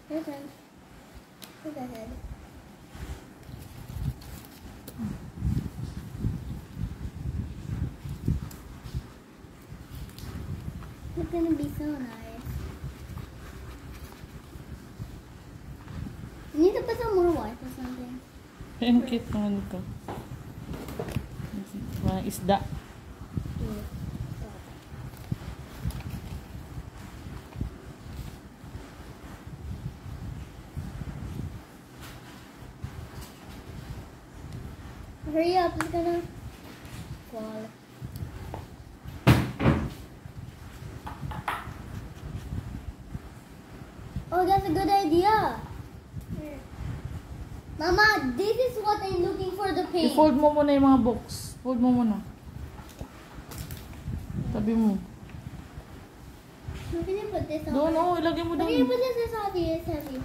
Your turn. Go ahead. It's gonna be so nice. You need to put some more white or something. Ang cute naman ito. Mga isda. Hurry up, it's gonna fall. Oh, that's a good idea. Mama, this is what I'm looking for, the paint. I-fold mo muna yung mga box. Fold mo muna. Tabi mo. How can you put this on? Doon, oh, ilagay mo How can you doon. put this? It's heavy, it's heavy.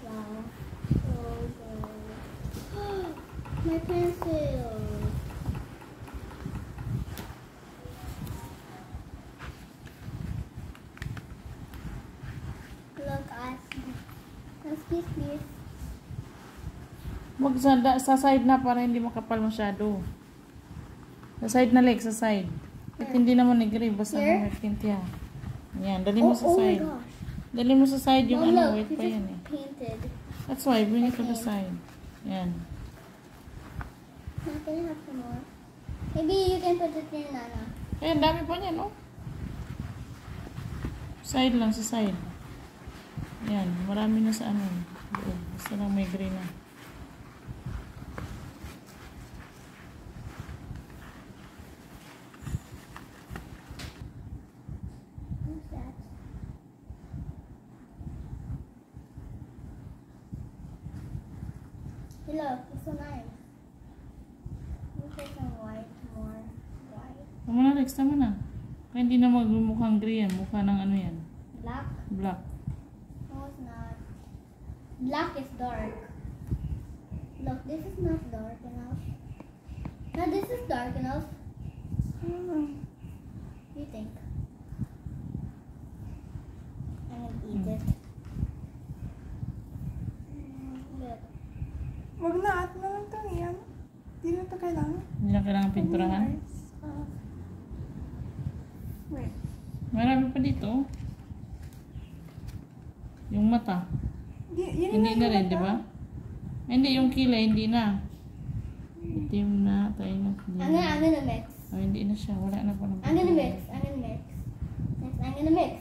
Wow. Oh, God. My pencil. Look, please. Sa side na para hindi makapal masyado. Sa side na, sa side. At hindi naman nag-grave, basta na may tint yan. Yan, dali mo sa side. Oh my gosh. Dali mo sa side yung Mom, ano, look, wait you pa just yan eh. painted. That's why, bring it to the side. Yan. Now, can you have some more? Maybe you can put it in Nana. Ayan, dami pa niyan, oh. Side lang, sa side. Yan, marami na sa ano. Basta lang may green na. Who's that? Hey, look, it's so nice. Let me put some white, more white. Tama na, Rex, tama na. Kaya hindi na magmukhang green yan. Mukha ng ano yan. Black? Black. No, it's not. Black is dark. Look, this is not dark enough. Now this is dark enough. What do you think? I'm gonna eat it. Look. Wag na, at na lang ito yan. Hindi na ito kailangan. Hindi na kailangan pinturahan. Wait. Marami pa dito. Yung mata. Hindi na rin, di ba? Hindi, yung kilay, hindi na. Itim na, tayo na. I'm gonna mix. Oh, hindi na siya. Wala na po. I'm gonna mix. Next, I'm gonna mix.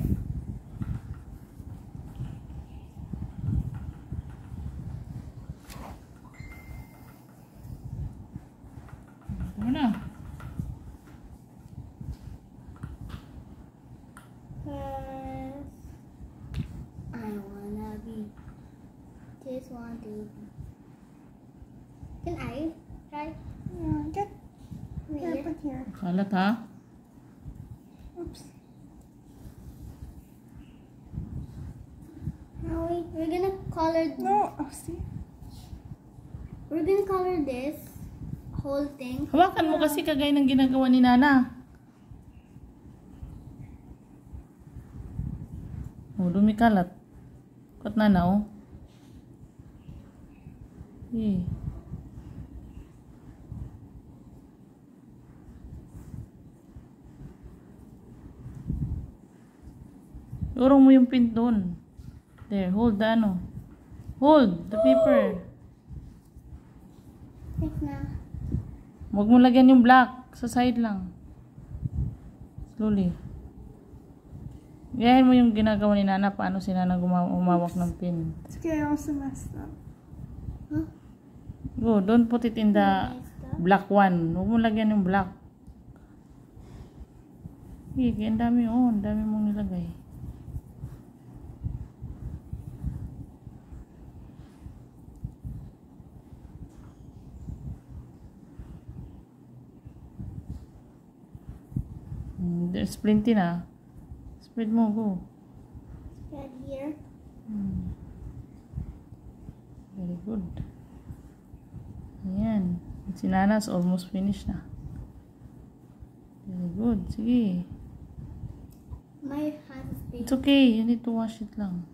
Tama na. I wanna be. Just want to be. Can I try? Yeah, get here, Here. put here. Kalat ha? Oops. Now we're gonna color. No, oh, see? We're gonna color this whole thing. Hawakan mo kasi kagaya ng ginagawa ni Nana. Oh, dumi kalat. Kot Nana, oh. Eh. Urong mo yung pin doon. There, hold the ano. Hold the paper. Thanks na. Huwag mo lagyan yung black. Sa side lang. Slowly. Gayahin mo yung ginagawa ni Nana. Paano si Nana umawak ng pin. It's okay, I also messed up. Huh? Go, don't put it in the black one. Huwag mo lagyan yung black. Okay, ang dami, oh. Ang dami mong nilagay. There's plenty na. Spread mo, go. Spread here. Very good. Ayan. Si Nana's almost finished na. Very good. Sige. My hands nasty. It's okay. You need to wash it lang.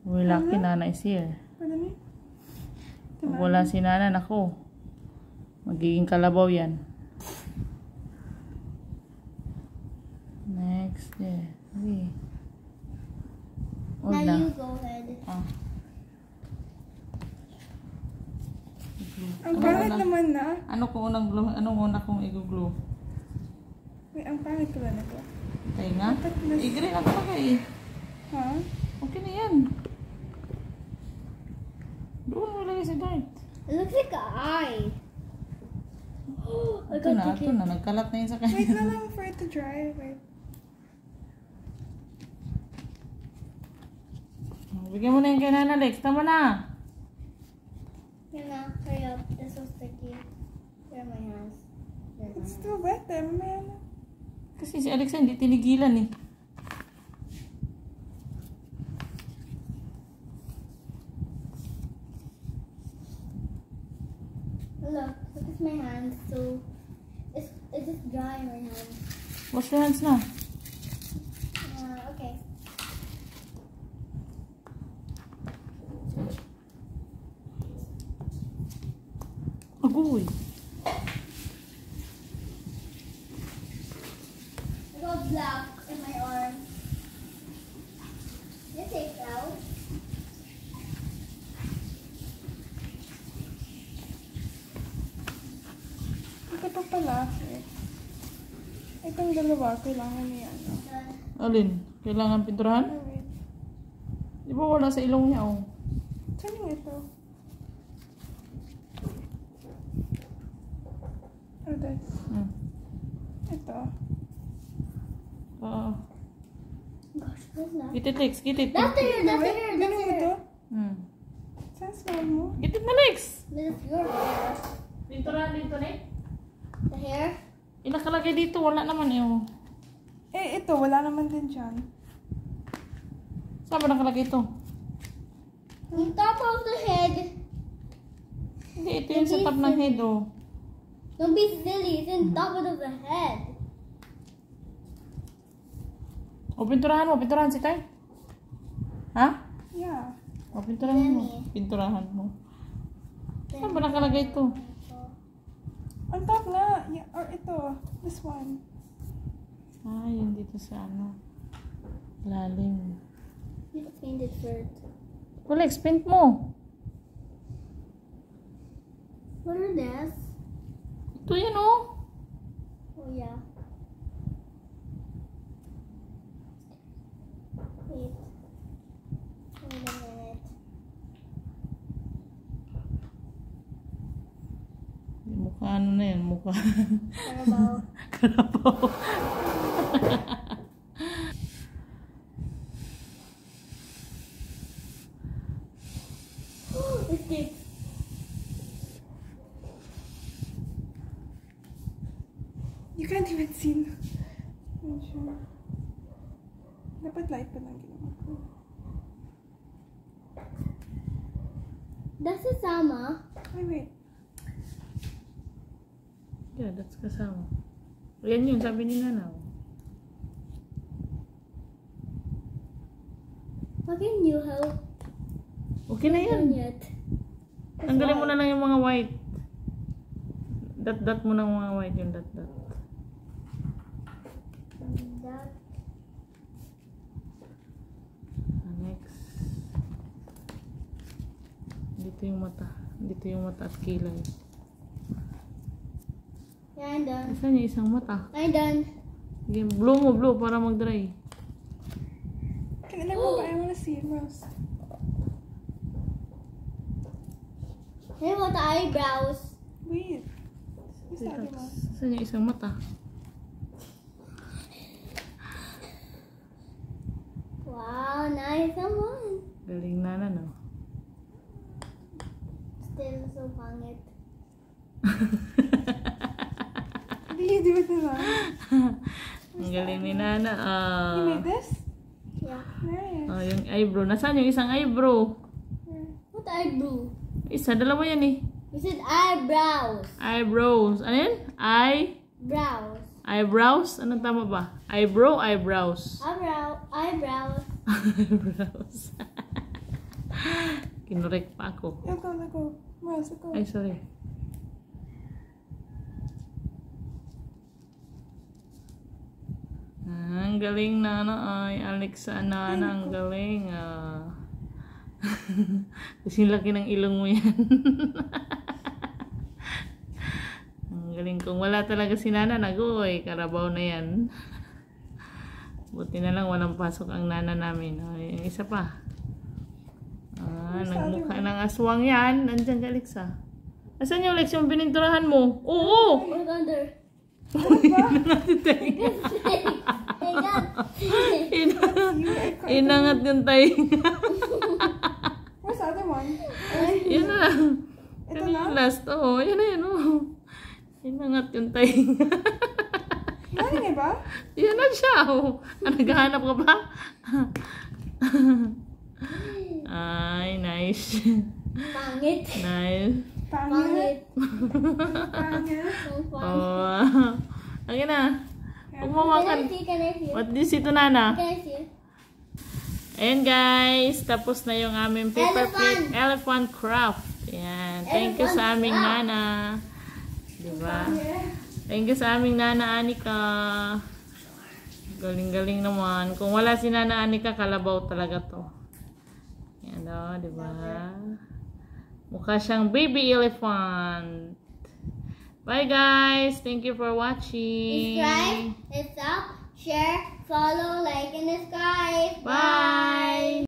We're lucky Nana is here. Pwede na. Pag wala si Nana, nako. Magiging kalabaw yan. Next. There. Okay. Hold Now na. you go ahead. Ah. Ang pangit naman na. Ano kung unang glue? Anong una kong i-glue? Wait, ang pangit ko na ito. Tayo nga. I-green ako pa eh. Ha? Okay na yan. Doon mo lagay si Dart. It looks like an eye. I Ito got na, the ito kid. na. Nagkalat na yun sa Wait kanya. na lang for it to dry. Wait. Bigyan mo na yung kay Nana Lex. Tama na. Here now, hurry up. This was sticky. Here are my hands. Here are my It's hands. still wet eh, man. Kasi si Alexa hindi tinigilan eh. Look at my hands. So it's just dry in my hands. Wash your hands na. Okay. Agoy. I got black in my arm. You take it out. Ito pa pala. Wait. Itong dalawa, kailangan niya ano. Done. Alin? Kailangan pinturahan? Oh, wait. Di ba wala sa ilong niya oh? Saan yung ito? Ano this? Hmm. Ito. Oo. Gosh, what's that? Gitit Lex, gitit. That's the hair. That's the Wait, hair. ganun That's mo the ito? hair. Hmm. Saan smell mo? Gitit na Lex. This is your hair. Pinturahan dito na eh. The hair. Inakalagay dito, wala naman eh oh. Eh, ito. Wala naman din dyan. Saan ba nakalagay ito? On top of the head. Hindi, ito yung sa top ng head oh. Don't be silly. It's on top of the head. O pinturahan mo, pinturahan si Tay. Ha? Yeah. O pinturahan mo. Pinturahan mo. Saan ba nakalagay ito? On top nga. Yeah, or ito. This one. Ah, yun dito sa ano. Lalim. You paint it first. Well, paint mo. What are this? Ito yan oh. Oh yeah. Wait. Wait a minute. Mukha ano na yan, mukha. Carabao. Karabaw. It sticks. You can't even see. Medyo. Dapat light pa lang ginawa ko. That's kasama. Ay, wait. Yeah, that's kasama. Yan yun, sabi ni Nana. How can you help? Okay na yan. Yet? Tanggalin mo na lang yung mga white. Dot-dot mo na yung mga white, yung dot-dot. That. Next. Dito yung mata. Dito yung mata at kilay. Yeah, I'm done. Saan yung isang mata? I'm done. Sige, blue mo, blue, para mag-dry. Can I go by? I want to see it, Rose. Hey, what the eyebrows? Wait. Who's the other Dito. one? Saan yung isang mata? Wow, nice one. Galing Nana, no? Still so pangit. Did you do it naman? Ang galing ni Nana. You made this? Yeah. Nice. Oh, yung eyebrow. Nasaan yung isang eyebrow? What eyebrow? Isa, dalawa yan eh. You said eyebrows. Eyebrows. Ano yan? Brows. Eyebrows? Anong tama ba? Eyebrow, eyebrows. Eyebrows. Eyebrows. Kinurek pa ako. Let go. Miles, let go. Ay, sorry. Ang galing na ay Alexa Nana, ang galing kasi laki ng ilong mo yan. Ang galing, kung wala talaga si Nana, nagoy, karabaw na yan. Buti na lang walang pasok ang Nana namin. Ay, isa pa. Nagmukha ng aswang yan. Nandiyan ka, Alexa. Asan yung Alexa yung bininturahan mo? Oo! Look under. Inangat yung tainga. Where's the other one? Yan na. Ito Yan na? yung last. Oo, yan na yan. Oh. Inangat yung tainga. Nani ba? Yan na siya. Oh. Naghahanap ka ba? Ay, nice. Pangit. Nice. Pangit. Pangit. Pangit. Oh. Okay na. Umawakan. Can I see? What is ito, Nana? Can I see? Ayan guys, tapos na yung aming paper plate Elephant. elephant craft. Ayan. Thank you sa aming Nana. Diba? Thank you sa aming Nana Anika. Galing-galing naman. Kung wala si Nana Anika, kalabaw talaga to. Ayan o, diba? Mukha siyang baby elephant. Bye guys. Thank you for watching. Subscribe, thumbs up, share, follow, like, and subscribe. Bye.